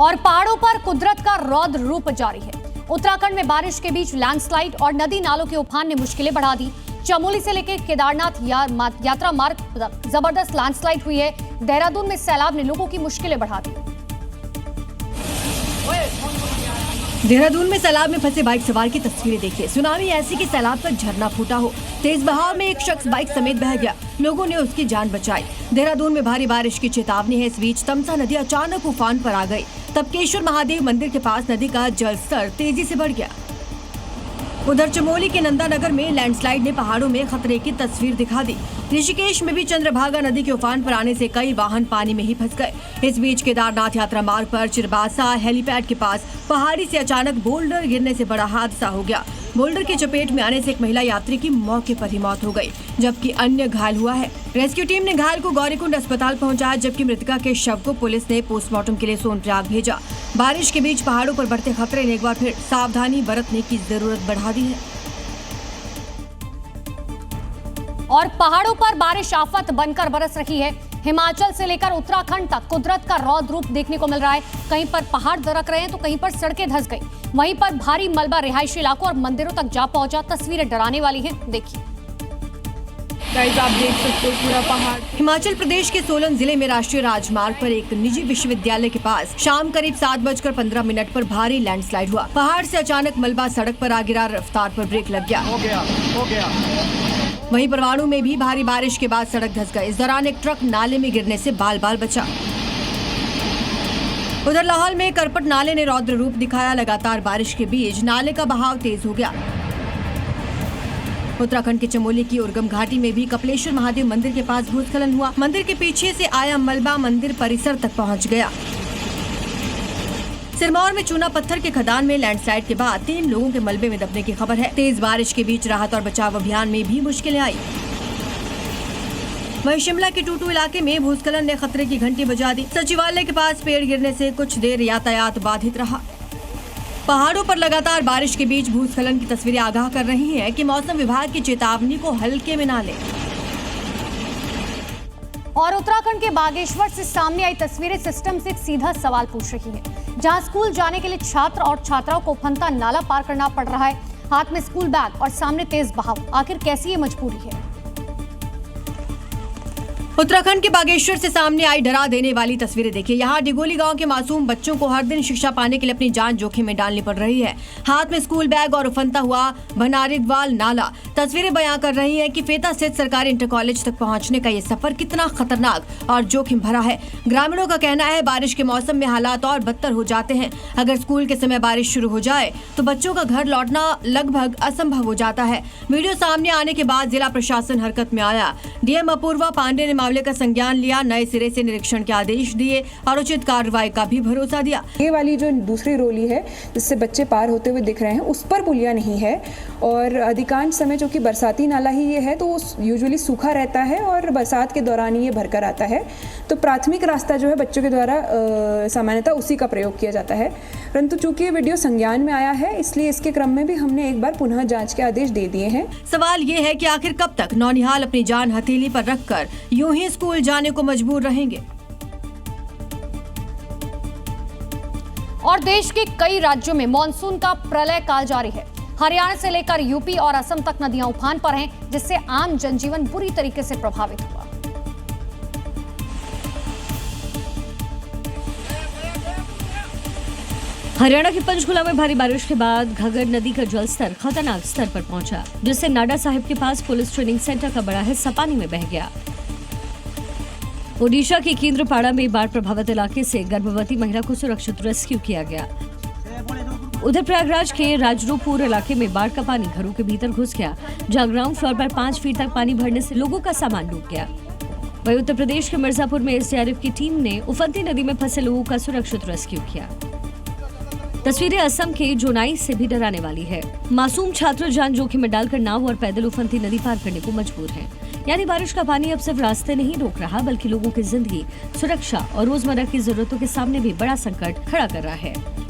और पहाड़ों पर कुदरत का रौद्र रूप जारी है। उत्तराखंड में बारिश के बीच लैंडस्लाइड और नदी नालों के उफान ने मुश्किलें बढ़ा दी। चमोली से लेकर केदारनाथ यात्रा मार्ग तक जबरदस्त लैंडस्लाइड हुई है। देहरादून में सैलाब ने लोगों की मुश्किलें बढ़ा दी। देहरादून में सैलाब में फंसे बाइक सवार की तस्वीरें देखिए। सुनामी ऐसी कि सैलाब का झरना फूटा हो। तेज बहाव में एक शख्स बाइक समेत बह गया, लोगों ने उसकी जान बचाई। देहरादून में भारी बारिश की चेतावनी है। इस बीच तमसा नदी अचानक उफान पर आ गई। तपकेश्वर महादेव मंदिर के पास नदी का जलस्तर तेजी से बढ़ गया। उधर चमोली के नंदानगर में लैंडस्लाइड ने पहाड़ों में खतरे की तस्वीर दिखा दी। ऋषिकेश में भी चंद्रभागा नदी के उफान पर आने से कई वाहन पानी में ही फंस गए। इस बीच केदारनाथ यात्रा मार्ग पर चिरबासा हेलीपैड के पास पहाड़ी से अचानक बोल्डर गिरने से बड़ा हादसा हो गया। बोल्डर की चपेट में आने से एक महिला यात्री की मौके पर ही मौत हो गई, जबकि अन्य घायल हुआ है। रेस्क्यू टीम ने घायल को गौरीकुंड अस्पताल पहुंचाया, जबकि मृतका के शव को पुलिस ने पोस्टमार्टम के लिए सोनप्रयाग भेजा। बारिश के बीच पहाड़ों पर बढ़ते खतरे ने एक बार फिर सावधानी बरतने की जरूरत बढ़ा दी है। और पहाड़ों पर बारिश आफत बनकर बरस रही है। हिमाचल से लेकर उत्तराखंड तक कुदरत का रौद्र रूप देखने को मिल रहा है। कहीं पर पहाड़ दरक रहे हैं तो कहीं पर सड़कें धंस गई। वहीं पर भारी मलबा रिहायशी इलाकों और मंदिरों तक जा पहुंचा। तस्वीरें डराने वाली हैं, देखिए। गाइस, आप देख सकते हो पूरा पहाड़। हिमाचल प्रदेश के सोलन जिले में राष्ट्रीय राजमार्ग पर एक निजी विश्वविद्यालय के पास शाम करीब 7:15 पर भारी लैंडस्लाइड हुआ। पहाड़ से अचानक मलबा सड़क पर आ गिरा, रफ्तार पर ब्रेक लग गया। हो गया। वहीं परवाणु में भी भारी बारिश के बाद सड़क धंस गई। इस दौरान एक ट्रक नाले में गिरने से बाल बाल बचा। उधर लाहौल में करपट नाले ने रौद्र रूप दिखाया। लगातार बारिश के बीच नाले का बहाव तेज हो गया। उत्तराखंड के चमोली की उर्गम घाटी में भी कपिलेश्वर महादेव मंदिर के पास भूस्खलन हुआ। मंदिर के पीछे से आया मलबा मंदिर परिसर तक पहुंच गया। सिरमौर में चूना पत्थर के खदान में लैंडस्लाइड के बाद 3 लोगों के मलबे में दबने की खबर है। तेज बारिश के बीच राहत और बचाव अभियान में भी मुश्किलें आई। वहीं शिमला के टूटू इलाके में भूस्खलन ने खतरे की घंटी बजा दी। सचिवालय के पास पेड़ गिरने से कुछ देर यातायात बाधित रहा। पहाड़ों पर लगातार बारिश के बीच भूस्खलन की तस्वीरें आगाह कर रही हैं कि मौसम विभाग की चेतावनी को हल्के में ना लें। और उत्तराखंड के बागेश्वर से सामने आई तस्वीरें सिस्टम से एक सीधा सवाल पूछ रही हैं, जहां स्कूल जाने के लिए छात्र और छात्राओं को उफनता नाला पार करना पड़ रहा है। हाथ में स्कूल बैग और सामने तेज बहाव। आखिर कैसी ये मजबूरी है? उत्तराखंड के बागेश्वर से सामने आई डरा देने वाली तस्वीरें देखिए। यहाँ डिगोली गांव के मासूम बच्चों को हर दिन शिक्षा पाने के लिए अपनी जान जोखिम में डालनी पड़ रही है। हाथ में स्कूल बैग और उफनता हुआ भनारिद्वाल नाला। तस्वीरें बयां कर रही हैं कि फेता स्थित सरकारी इंटर कॉलेज तक पहुंचने का ये सफर कितना खतरनाक और जोखिम भरा है। ग्रामीणों का कहना है बारिश के मौसम में हालात और बदतर हो जाते हैं। अगर स्कूल के समय बारिश शुरू हो जाए तो बच्चों का घर लौटना लगभग असंभव हो जाता है। वीडियो सामने आने के बाद जिला प्रशासन हरकत में आया। डीएम अपूर्वा पांडे ने मामले का संज्ञान लिया, नए सिरे से निरीक्षण के आदेश दिए और उचित कार्रवाई का भी भरोसा दिया। ये वाली जो दूसरी रोली है जिससे बच्चे पार होते हुए दिख रहे हैं, उस पर पुलिया नहीं है और अधिकांश समय जो कि बरसाती नाला ही ये है तो वो यूजुअली सूखा रहता है और बरसात के दौरान ही ये भरकर आता है। तो प्राथमिक रास्ता जो है बच्चों के द्वारा सामान्यतः उसी का प्रयोग किया जाता है, परंतु चूंकि ये वीडियो संज्ञान में आया है इसलिए इसके क्रम में भी हमने एक बार पुनः जांच के आदेश दे दिए हैं। सवाल ये है कि आखिर कब तक नौनिहाल अपनी जान हथेली पर रखकर यूं ही स्कूल जाने को मजबूर रहेंगे। और देश के कई राज्यों में मानसून का प्रलय काल जारी है। हरियाणा से लेकर यूपी और असम तक नदियां उफान पर हैं, जिससे आम जनजीवन बुरी तरीके से प्रभावित हुआ। हरियाणा के पंचकुला में भारी बारिश के बाद घग्गर नदी का जलस्तर खतरनाक स्तर पर पहुंचा, जिससे नाडा साहिब के पास पुलिस ट्रेनिंग सेंटर का बड़ा हिस्सा पानी में बह गया। ओडिशा के केंद्रपाड़ा में बाढ़ प्रभावित इलाके से गर्भवती महिला को सुरक्षित रेस्क्यू किया गया। उधर प्रयागराज के राजरूपपुर इलाके में बाढ़ का पानी घरों के भीतर घुस गया, जहां ग्राउंड फ्लोर पर 5 फीट तक पानी भरने से लोगों का सामान डूब गया। वहीं उत्तर प्रदेश के मिर्जापुर में एसडीआरएफ की टीम ने उफनती नदी में फंसे लोगों का सुरक्षित रेस्क्यू किया। तस्वीरें असम के जोनाई से भी डराने वाली है। मासूम छात्र जान जोखिम में डालकर नाव और पैदल उफनती नदी पार करने को मजबूर हैं। यानी बारिश का पानी अब सिर्फ रास्ते नहीं रोक रहा, बल्कि लोगों की जिंदगी, सुरक्षा और रोजमर्रा की जरूरतों के सामने भी बड़ा संकट खड़ा कर रहा है।